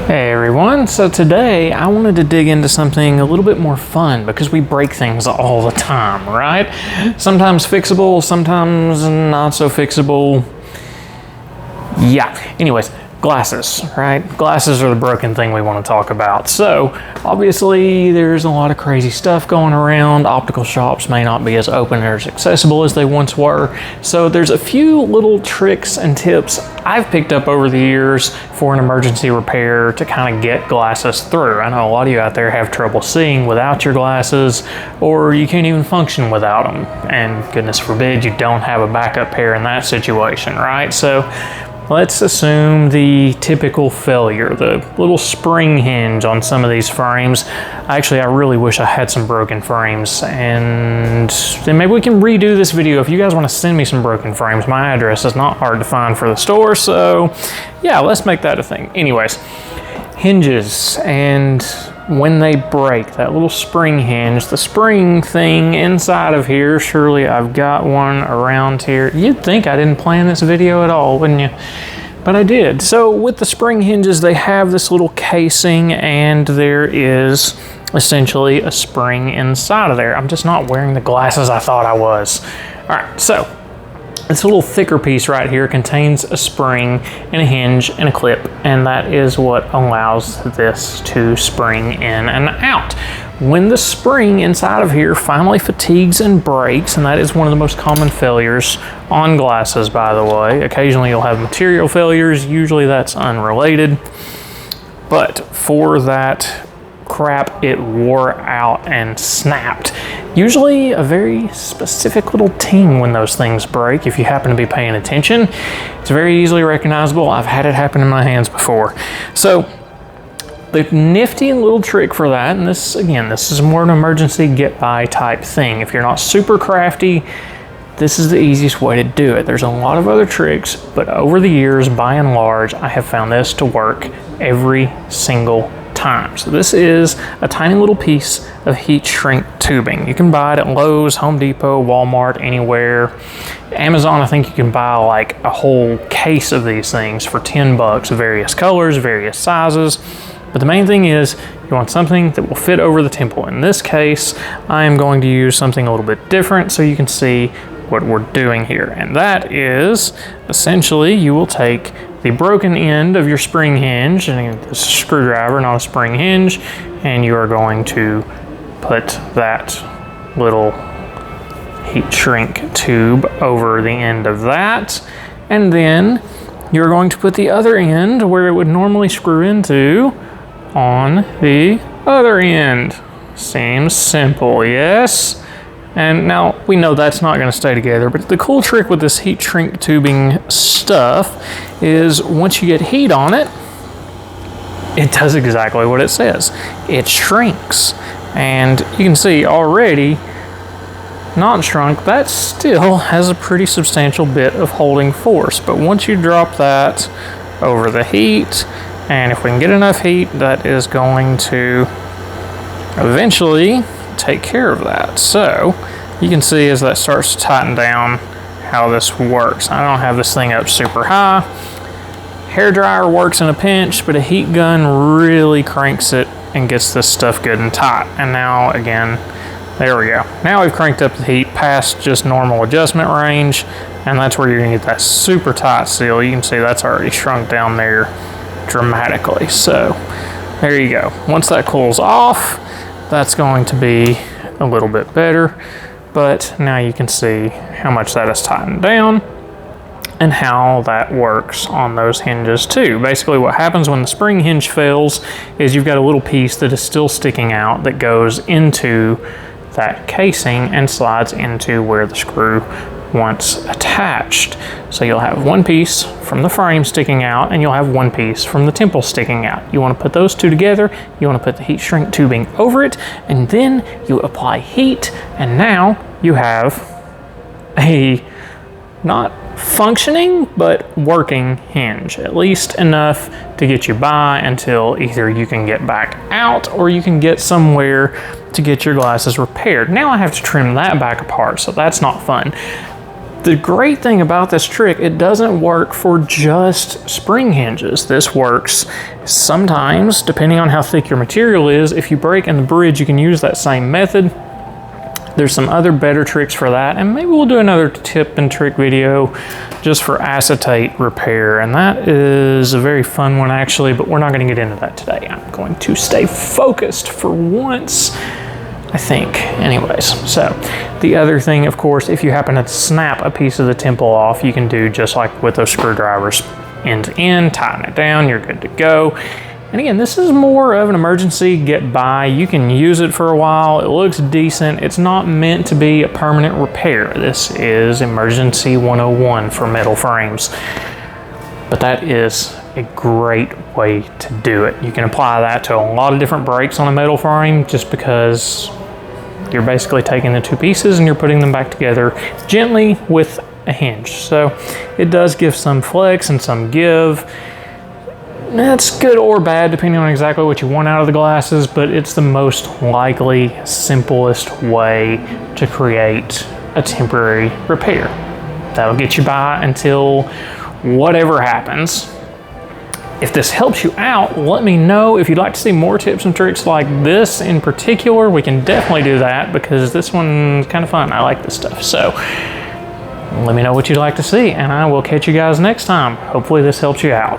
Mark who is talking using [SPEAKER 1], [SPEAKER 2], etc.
[SPEAKER 1] Hey everyone, so today I wanted to dig into something a little bit more fun because we break things all the time, right? Sometimes fixable, sometimes not so fixable. Yeah, anyways, glasses, right? Glasses are the broken thing we want to talk about. So obviously there's a lot of crazy stuff going around. Optical shops may not be as open or as accessible as they once were. So there's a few little tricks and tips I've picked up over the years for an emergency repair to kind of get glasses through. I know a lot of you out there have trouble seeing without your glasses, or you can't even function without them. And goodness forbid you don't have a backup pair in that situation, right? So let's assume the typical failure, the little spring hinge on some of these frames. Actually, I really wish I had some broken frames, and then maybe we can redo this video. If you guys want to send me some broken frames, my address is not hard to find for the store, so yeah, let's make that a thing. Anyways, hinges, and when they break, that little spring hinge, the spring thing inside of here, surely I've got one around here. You'd think I didn't plan this video at all, wouldn't you? But I did. So with the spring hinges, they have this little casing, and there is essentially a spring inside of there. I'm just not wearing the glasses I thought I was. All right, so this little thicker piece right here contains a spring and a hinge and a clip, and that is what allows this to spring in and out. When the spring inside of here finally fatigues and breaks, and that is one of the most common failures on glasses, by the way. Occasionally you'll have material failures, usually that's unrelated, but for that crap, it wore out and snapped. Usually a very specific little ting when those things break, if you happen to be paying attention. It's very easily recognizable. I've had it happen in my hands before. So the nifty little trick for that, and this, again, this is more an emergency get-by type thing. If you're not super crafty, this is the easiest way to do it. There's a lot of other tricks, but over the years, by and large, I have found this to work every single time. So this is a tiny little piece of heat shrink tubing. You can buy it at Lowe's, Home Depot, Walmart, anywhere. Amazon, I think you can buy like a whole case of these things for 10 bucks, various colors, various sizes. But the main thing is you want something that will fit over the temple. In this case, I am going to use something a little bit different so you can see what we're doing here. And that is essentially you will take the broken end of your spring hinge, and it's a screwdriver, not a spring hinge, and you are going to put that little heat shrink tube over the end of that. And then you're going to put the other end where it would normally screw into on the other end. Seems simple, yes? And now we know that's not going to stay together, but the cool trick with this heat shrink tubing stuff is once you get heat on it, it does exactly what it says. It shrinks. And you can see already, not shrunk, that still has a pretty substantial bit of holding force. But once you drop that over the heat, and if we can get enough heat, that is going to eventually take care of that. So you can see as that starts to tighten down how this works. I don't have this thing up super high. Hair dryer works in a pinch, but a heat gun really cranks it and gets this stuff good and tight. And now again, there we go. Now we've cranked up the heat past just normal adjustment range, and that's where you're gonna get that super tight seal. You can see that's already shrunk down there dramatically. So there you go. Once that cools off, that's going to be a little bit better, but now you can see how much that has tightened down and how that works on those hinges too. Basically what happens when the spring hinge fails is you've got a little piece that is still sticking out that goes into that casing and slides into where the screw once attached. So you'll have one piece from the frame sticking out, and you'll have one piece from the temple sticking out. You want to put those two together, you want to put the heat shrink tubing over it, and then you apply heat, and now you have a not functioning but working hinge, at least enough to get you by until either you can get back out or you can get somewhere to get your glasses repaired. Now I have to trim that back apart, so that's not fun. The great thing about this trick, it doesn't work for just spring hinges. This works sometimes, depending on how thick your material is. If you break in the bridge, you can use that same method. There's some other better tricks for that, and maybe we'll do another tip and trick video just for acetate repair, and that is a very fun one actually, but we're not going to get into that today. I'm going to stay focused for once, I think. Anyways, so the other thing, of course, if you happen to snap a piece of the temple off, you can do just like with those screwdrivers, end to end, tighten it down, you're good to go. And again, this is more of an emergency get by. You can use it for a while. It looks decent. It's not meant to be a permanent repair. This is emergency 101 for metal frames. But that is a great way to do it. You can apply that to a lot of different breaks on a metal frame just because you're basically taking the two pieces and you're putting them back together gently with a hinge. So it does give some flex and some give. That's good or bad depending on exactly what you want out of the glasses, but it's the most likely, simplest way to create a temporary repair. That'll get you by until whatever happens. If this helps you out, let me know. If you'd like to see more tips and tricks like this in particular, we can definitely do that because this one's kind of fun. I like this stuff. So let me know what you'd like to see, and I will catch you guys next time. Hopefully this helps you out.